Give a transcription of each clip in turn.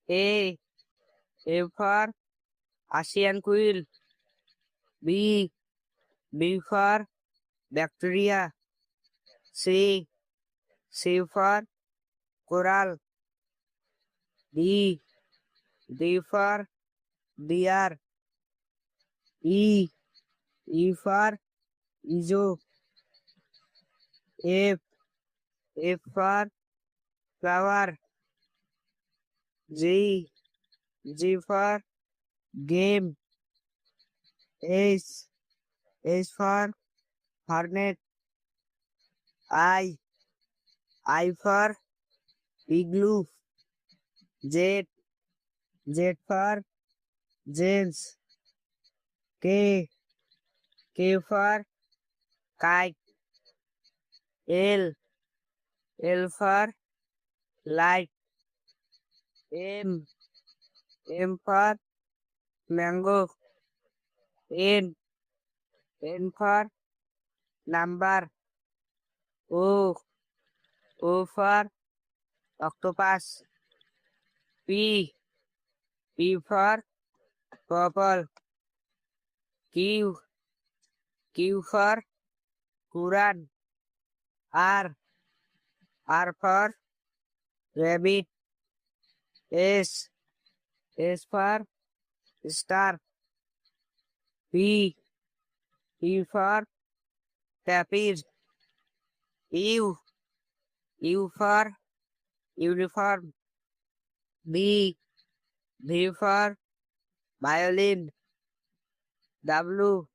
A. A for Asian quill. B. B for bacteria. C. C for coral. D. D for deer. E. E for Izo. F. F for flower. G. G for game. H. H for hornet. I. I for igloo. Z. Z for James. K. K for kite. L. L for light. M. M for mango. N. N for number. O. O for octopus. P. P for purple. Q. Q for Quran. R. R for rabbit. S. S for star. P. P for tapir. U. U for uniform. B. B for violin. W.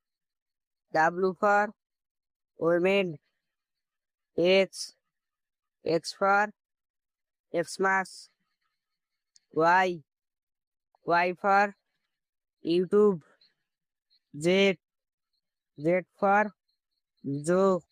W for women. X. X for Xmas. Y. Y for YouTube. Z. Z for Joe.